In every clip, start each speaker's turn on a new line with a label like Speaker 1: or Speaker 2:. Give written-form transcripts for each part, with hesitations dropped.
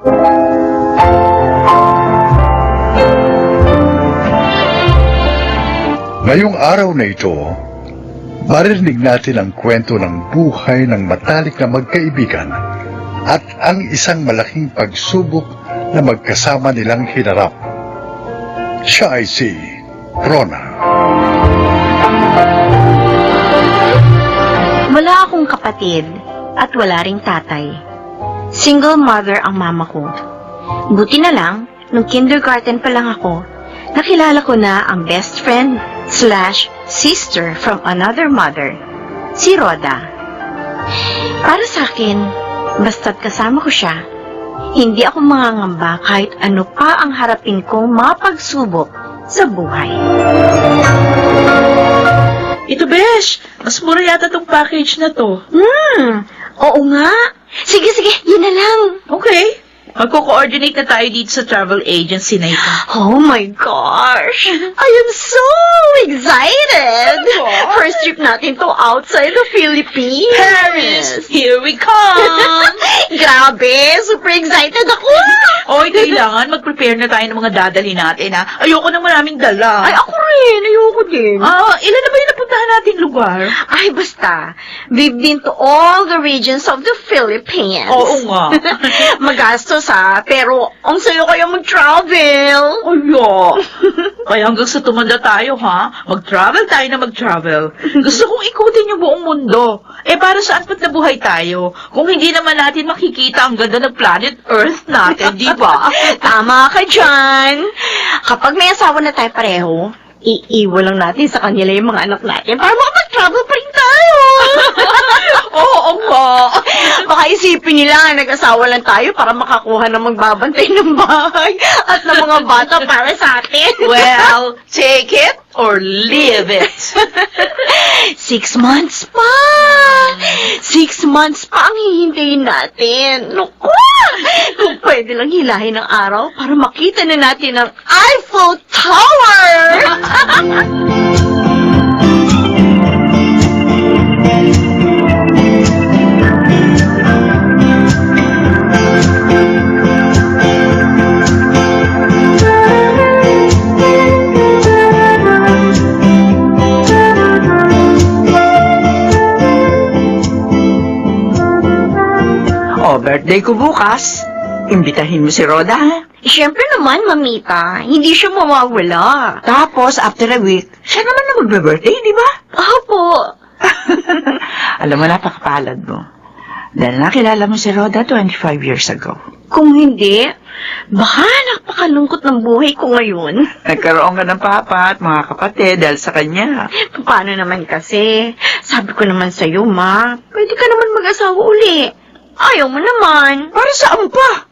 Speaker 1: Ngayong araw na ito, maririnig natin ang kwento ng buhay ng matalik na magkaibigan at ang isang malaking pagsubok na magkasama nilang hinarap. Siya ay si Rona.
Speaker 2: Wala akong kapatid at wala ring tatay. Single mother ang mama ko. Buti na lang, nung kindergarten pa lang ako, nakilala ko na ang best friend / sister from another mother, si Rhoda. Para sa akin, basta't kasama ko siya, hindi ako mangangamba kahit ano pa ang harapin kong mga pagsubok sa buhay.
Speaker 3: Ito, Besh! Mas mura yata tong package na to.
Speaker 2: Oo nga. Sige, yun na lang.
Speaker 3: Okay. Magko-coordinate na tayo dito sa travel agency na ito.
Speaker 2: Oh my gosh! I am so excited! First trip natin to outside the Philippines.
Speaker 3: Paris! Here we come!
Speaker 2: Grabe! Super excited ako!
Speaker 3: Oy, kailangan mag-prepare na tayo ng mga dadali natin, ha? Ayoko nang maraming dala.
Speaker 2: Ay, ako rin! Ayoko din.
Speaker 3: Ilan na ba yung napuntahan nating lugar?
Speaker 2: Ay, basta. We've been to all the regions of the Philippines.
Speaker 3: Oo nga.
Speaker 2: Magastos, ha? Pero, ang sayo kayo mag-travel.
Speaker 3: Ayo. Kaya hanggang sa tumanda tayo, ha? Mag-travel tayo na mag-travel. Gusto kong ikutin yung buong mundo. Para saan pat nabuhay tayo? Kung hindi naman natin makikita ang ganda ng planet Earth natin, di ba?
Speaker 2: Tama ka dyan. Kapag may asawa na tayo pareho, iiwan lang natin sa kanila yung mga anak natin para makapag-travel pa rin tayo.
Speaker 3: Oo nga.
Speaker 2: Baka isipin nila, nag-asawa lang tayo para makakuha ng magbabantay ng bahay at ng mga bata para sa atin.
Speaker 3: Well, take it or leave it.
Speaker 2: 6 months pa! 6 months pa ang hihintayin natin. Naku! Kung pwede lang hilahin ng araw para makita na natin ang Eiffel Tower!
Speaker 4: Birthday ko bukas. Imbitahin mo si Rhoda, ha?
Speaker 2: Siyempre naman, Mamita. Hindi siya mawawala.
Speaker 4: Tapos, after a week, siya naman na magbe-birthday, di ba?
Speaker 2: Opo.
Speaker 4: Alam mo, napakapalad mo. Dahil nakilala mo si Rhoda 25 years ago.
Speaker 2: Kung hindi, baka napakalungkot ng buhay ko ngayon.
Speaker 4: Nagkaroon ka ng papa at mga kapatid dahil sa kanya.
Speaker 2: Paano naman kasi? Sabi ko naman sa'yo, Ma, pwede ka naman mag-asawa uli. Ayaw mo naman.
Speaker 4: Para saan pa?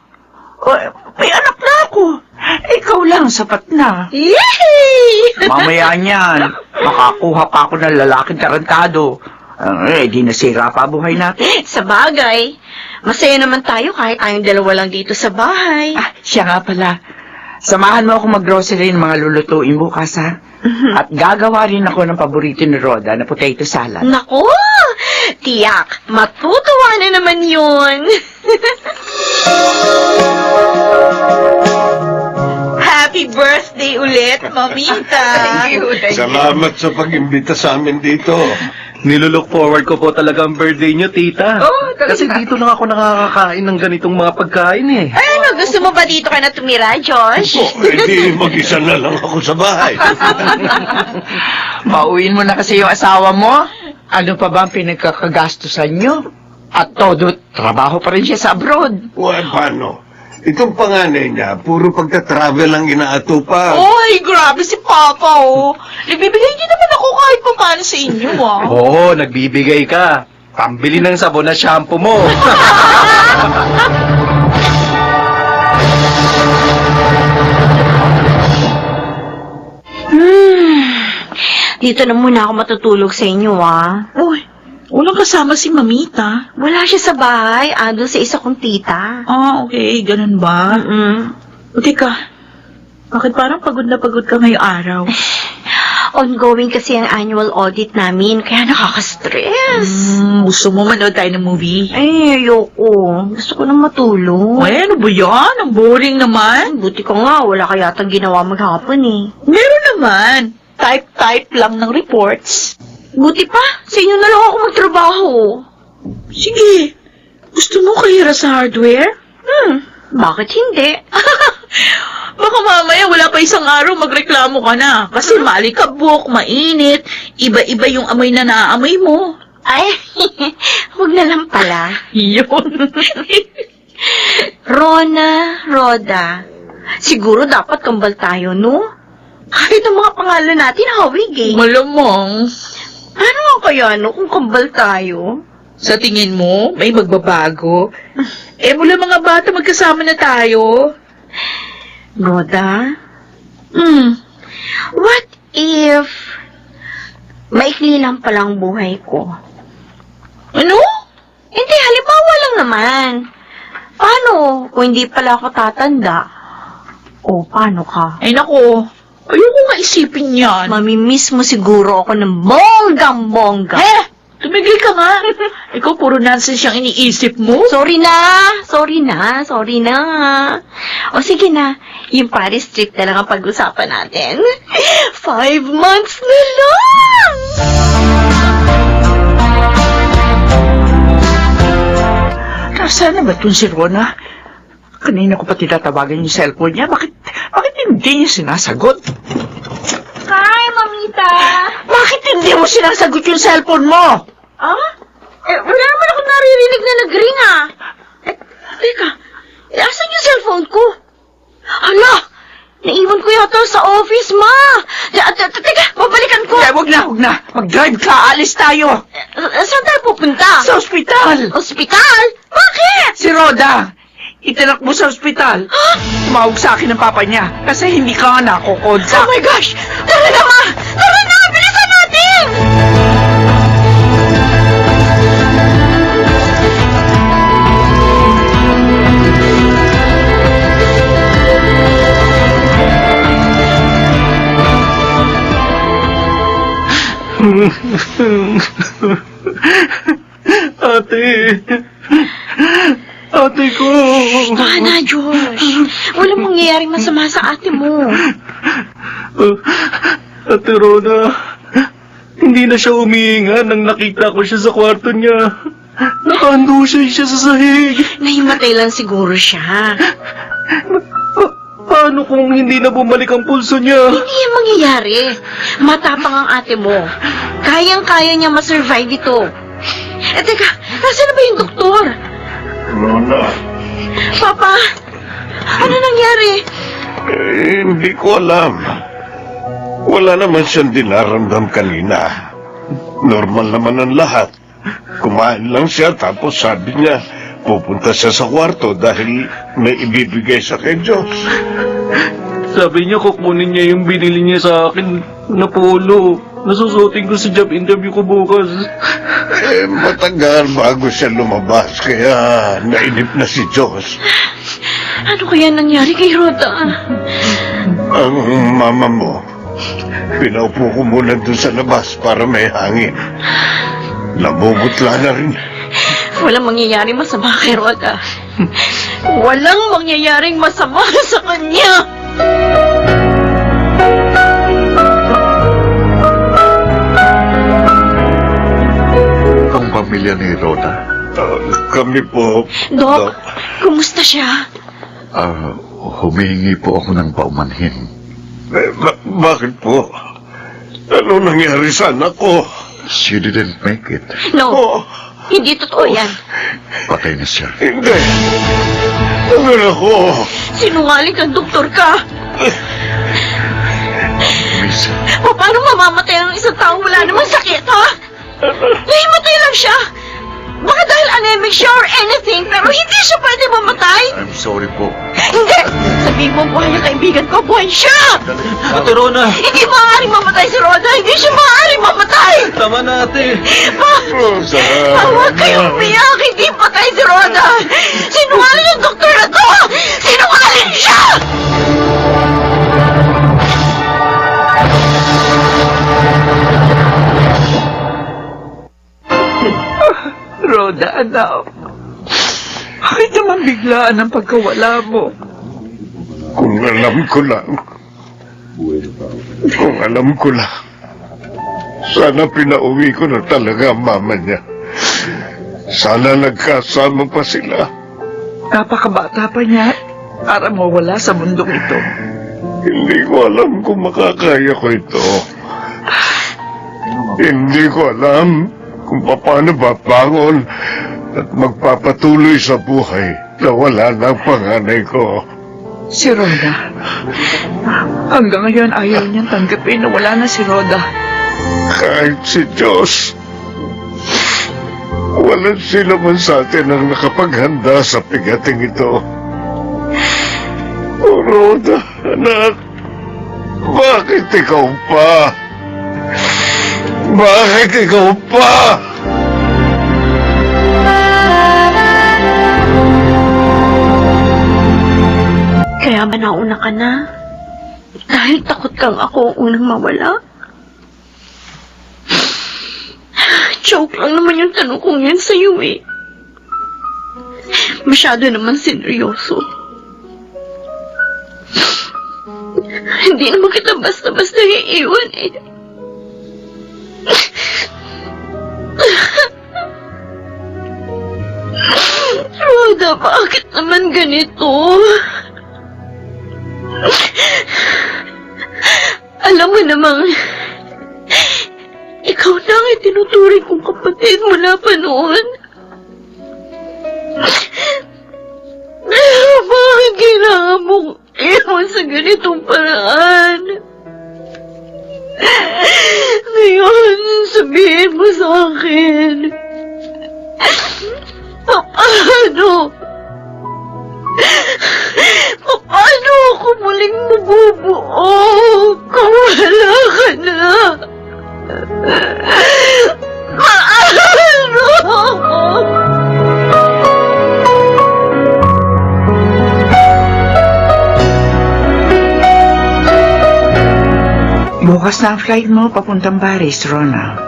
Speaker 4: May anak na ako. Ikaw lang, sapat na.
Speaker 2: Yay!
Speaker 4: Mamaya niyan, makakuha pa ako ng lalaking tarantado. Di nasira pa buhay natin.
Speaker 2: Sa bagay, masaya naman tayo kahit tayong dalawa lang dito sa bahay.
Speaker 4: Siya nga pala. Samahan mo ako mag-grocery ng mga lulutuin bukas, ha? At gagawa rin ako ng paborito ni Rhoda na potato salad.
Speaker 2: Naku! Tiyak, matutuwa na naman yun.
Speaker 3: Happy birthday ulit, Mamita.
Speaker 5: Salamat sa pag-imbita sa amin dito.
Speaker 6: Nilulook forward ko po talaga ang birthday niyo, tita. Kasi dito lang ako nakakakain ng ganitong mga pagkain eh.
Speaker 2: Ano, gusto mo ba dito ka na tumira, Josh?
Speaker 5: Hindi, mag-isa na lang ako sa bahay.
Speaker 4: Pauwiin mo na kasi yung asawa mo. Ano pa ba ang pinagkakagastusan niyo? At todo, trabaho pa rin siya sa abroad.
Speaker 5: Paano? Itong panganay niya, puro pagka-travel ang inaatupan.
Speaker 3: Oy, grabe si Papa, oh. Nagbibigay din naman ako kahit pa paano sa inyo, ah.
Speaker 6: Oo, nagbibigay ka. Pambili ng sabon at shampoo mo.
Speaker 2: Dito na muna ako matutulog sa inyo, ah.
Speaker 3: Uy, walang kasama si Mamita.
Speaker 2: Wala siya sa bahay, doon sa isa kong tita.
Speaker 3: Okay, ganun ba? O, teka, bakit parang pagod na pagod ka ngayong araw?
Speaker 2: Ongoing kasi ang annual audit namin, kaya nakaka-stress.
Speaker 3: Gusto mo manood tayo ng movie?
Speaker 2: Ay, ayoko. Gusto ko na matulog.
Speaker 3: Ay, ano ba yan? Ang boring naman.
Speaker 2: Buti ko nga, wala ka yatang ginawa maghapon eh.
Speaker 3: Meron naman. Type lang ng reports.
Speaker 2: Buti pa, sa inyo na lang ako magtrabaho.
Speaker 3: Sige. Gusto mo kahira sa hardware?
Speaker 2: Bakit hindi?
Speaker 3: Baka mamaya wala pa isang araw magreklamo ka na. Kasi malikabok, mainit, iba-iba yung amoy na naaamoy mo.
Speaker 2: Ay, huwag na lang pala.
Speaker 3: Yun.
Speaker 2: Roda. Siguro dapat kambal tayo, no? Kahit ang mga pangalan natin hawig eh.
Speaker 3: Malamang.
Speaker 2: Ano nga kaya, no, kung kambal tayo?
Speaker 3: Sa tingin mo, may magbabago? Mula mga bata magkasama na tayo.
Speaker 2: Roda, what if maikli lang palang buhay ko?
Speaker 3: Ano?
Speaker 2: Hindi, halimbawa lang naman. Paano kung hindi pala ako tatanda? O, paano ka?
Speaker 3: Ay nako, ayoko nga isipin yan.
Speaker 2: Mamimiss mo siguro ako ng bonggang-bongga.
Speaker 3: Tumigil ka nga. Ikaw puro nonsense yung iniisip mo.
Speaker 2: Sorry na. O sige na, yung Paris trip na lang ang pag-usapan natin. 5 months na lang!
Speaker 4: Nasaan na ba itong si Rona? Kanina ko pa tinatawagan yung cellphone niya. Bakit hindi niya sinasagot?
Speaker 2: Hi, Mamita!
Speaker 4: Bakit hindi mo sinasagot yung cellphone mo?
Speaker 2: Ah? Wala naman ako naririnig na nag-ring ah. Teka, asan yung cellphone ko? Hala, naiwan ko yata sa office, ma. Teka, babalikan ko.
Speaker 4: Wag na. Mag-drive ka, alis tayo.
Speaker 2: Saan tayo pupunta?
Speaker 4: Sa ospital.
Speaker 2: Ospital? Bakit?
Speaker 4: Si Roda, itinak mo sa ospital. Tumawag sa akin ng papa niya kasi hindi ka nga nakukontak.
Speaker 2: Oh my gosh! Tara na, ma! Tara na! Bilisan natin!
Speaker 6: Ate ko.
Speaker 2: Baka na, Josh. Walang mangyayaring masama sa ate mo.
Speaker 6: Ate Rona, hindi na siya umihinga nang nakita ko siya sa kwarto niya. Nakaandusay siya sa sahig.
Speaker 2: Nahimatay lang siguro siya.
Speaker 6: Paano kung hindi na bumalik ang pulso niya?
Speaker 2: Hindi yan mangyayari. Matapang ang ate mo. Kayang-kaya niya masurvive ito. Teka, nasaan na ba yung doktor?
Speaker 5: Rona,
Speaker 2: Papa, ano nangyari?
Speaker 5: hindi ko alam. Wala naman siyang dinaramdam kanina. Normal naman ang lahat. Kumain lang siya tapos sabi niya, pupunta siya sa kwarto dahil may ibibigay siya kay Diyos.
Speaker 6: Sabi niya kukunin niya yung binili niya sa akin na polo. Nasusutin ko sa job interview ko bukas.
Speaker 5: Matagal bago siya lumabas kaya nainip na si Diyos.
Speaker 2: Ano kaya nangyari kay Roda?
Speaker 5: Ang mama mo, pinaupo ko muna dun sa labas para may hangin. Namumutla na rin.
Speaker 2: Walang mangyayaring masama kay Roda. Walang mangyayaring masama sa kanya.
Speaker 1: Ang pamilya ni Rhoda,
Speaker 5: Kami po,
Speaker 2: Dok, kumusta siya?
Speaker 1: humihingi po ako ng paumanhin.
Speaker 5: Bakit po? Ano nangyari sa anak ko?
Speaker 1: She didn't make it.
Speaker 2: No,
Speaker 5: Oh,
Speaker 2: hindi totoo yan.
Speaker 1: Patay na siya.
Speaker 5: hindi. Ano ako?
Speaker 2: Sinungaling kang doktor ka.
Speaker 1: Miss,
Speaker 2: Paano mamamatay ang isang tao wala namang sakit, ha? Nahimatay lang siya. Baka dahil anemic siya or anything, pero hindi siya pwede mamatay.
Speaker 1: I'm sorry po.
Speaker 2: Hindi! Sabihin mo buhay ang kaibigan ko, buhay siya!
Speaker 6: Ate Rona,
Speaker 2: Hindi maaaring mamatay si Roda! Hindi siya maaaring mamatay!
Speaker 6: tama na ate.
Speaker 5: Rosa.
Speaker 2: Huwag kayong umiyak! Hindi patay si Roda! Sinungaling yung doktor na to! Sinungaling siya!
Speaker 4: Roda, anak. Bakit naman biglaan ang pagkawala mo?
Speaker 5: Kung alam ko lang. Kung alam ko lang. Sana pinauwi ko na talaga ang mama niya. Sana nagkasama pa sila.
Speaker 4: Napakabata pa niya para mawala sa mundong ito.
Speaker 5: Hindi ko alam kung makakaya ko ito. Hindi ko alam kung paano babangon at magpapatuloy sa buhay na wala ng panganay ko.
Speaker 4: Si Roda. Hanggang ngayon ayaw niyang tanggapin na wala na si Roda.
Speaker 5: Kahit si Diyos, walang sino man sa atin ang nakapaghanda sa pigating ito. O Roda, anak, bakit ikaw pa? Bakit ikaw pa?
Speaker 2: Kaya ba nauna ka na? Dahil takot kang ako ang unang mawala? Joke lang naman yung tanong kong yan sa'yo eh. Masyado naman sineryoso. Hindi naman kita basta-basta iiwan eh. Roda, bakit naman ganito? Alam mo namang, ikaw na ang itinuturing kong kapatid mula pa noon. Pero bakit kailangan mong iwan sa ganitong paraan? Ngayon, sabihin mo sa akin, paano? Paano ako muling mabubuo kung wala ka na? Paano?
Speaker 4: Bukas na ang flight mo papuntang Paris, Rona.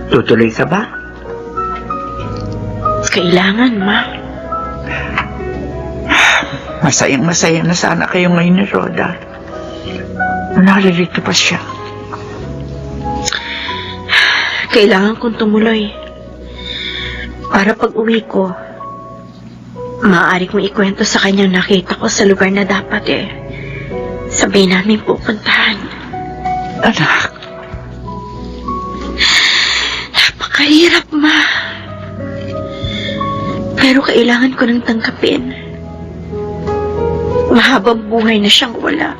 Speaker 4: Tutuloy ka ba?
Speaker 2: Kailangan, Ma.
Speaker 4: Masayang-masaya na sana kayo ngayon ni Roda. Nakalilito pa siya.
Speaker 2: Kailangan kong tumuloy. Para pag uwi ko, maaari kong ikwento sa kanyang nakita ko sa lugar na dapat sabay namin pupuntahan.
Speaker 4: Anak,
Speaker 2: Napakahirap, Ma. Pero kailangan ko nang tanggapin. Mahabang buhay na siyang wala.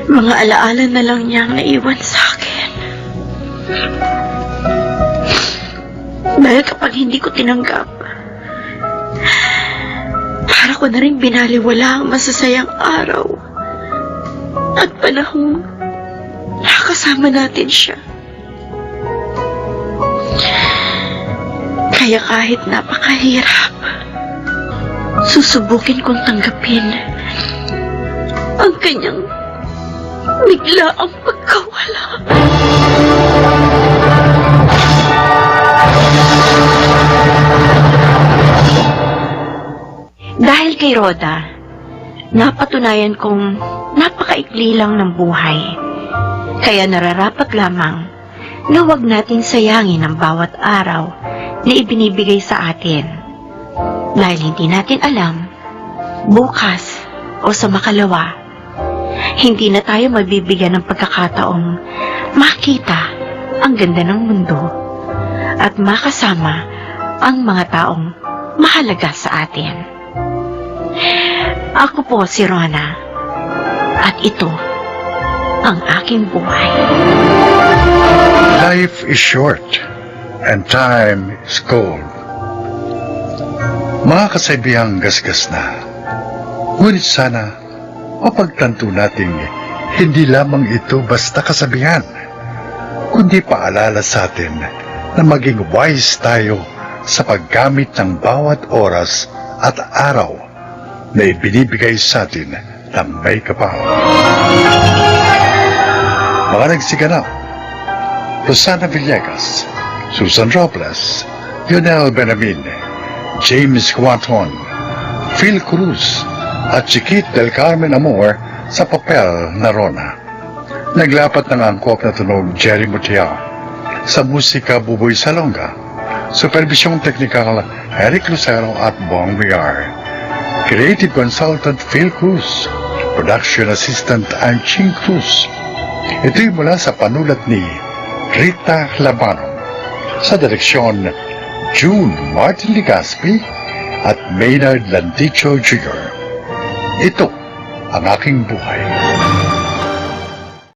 Speaker 2: Mga alaala na lang niyang naiwan sa akin. Dahil kapag hindi ko tinanggap, para ko na rin binaliwala ang masasayang araw at panahon nakasama natin siya. Kaya kahit napakahirap, susubukin kong tanggapin ang kanyang biglaang pagkawala. Dahil kay Roda, napatunayan kong napakaikli lang ng buhay. Kaya nararapat lamang na huwag natin sayangin ang bawat araw na ibinibigay sa atin. Dahil hindi natin alam, bukas o sa makalawa, hindi na tayo mabibigyan ng pagkakataong makita ang ganda ng mundo at makasama ang mga taong mahalaga sa atin. Ako po si Rona at ito ang aking buhay.
Speaker 1: Life is short and time is cold. Mga kasaibihang gasgas na, ngunit sana mapagtanto nating hindi lamang ito basta kasabihan, kundi paalala sa atin na maging wise tayo sa paggamit ng bawat oras at araw na ibinibigay sa atin ng may kapal. Mga nagsiganap Rosana Villegas, Susan Robles, Lionel Benamin, James Quanton, Phil Cruz, at Chiquit del Carmen Amor sa papel na Rona. Naglapat ng angkop na tunog Jerry Mutiao. Sa musika Buboy Salonga. Supervisyong teknikal Eric Lucero at Bong Villar. Creative Consultant Phil Cruz. Production Assistant Anching Cruz. Ito'y mula sa panulat ni Rita Labanon. Sa direksyon June Martin Ligaspi at Maynard Landicho Jr. Ito ang aking buhay.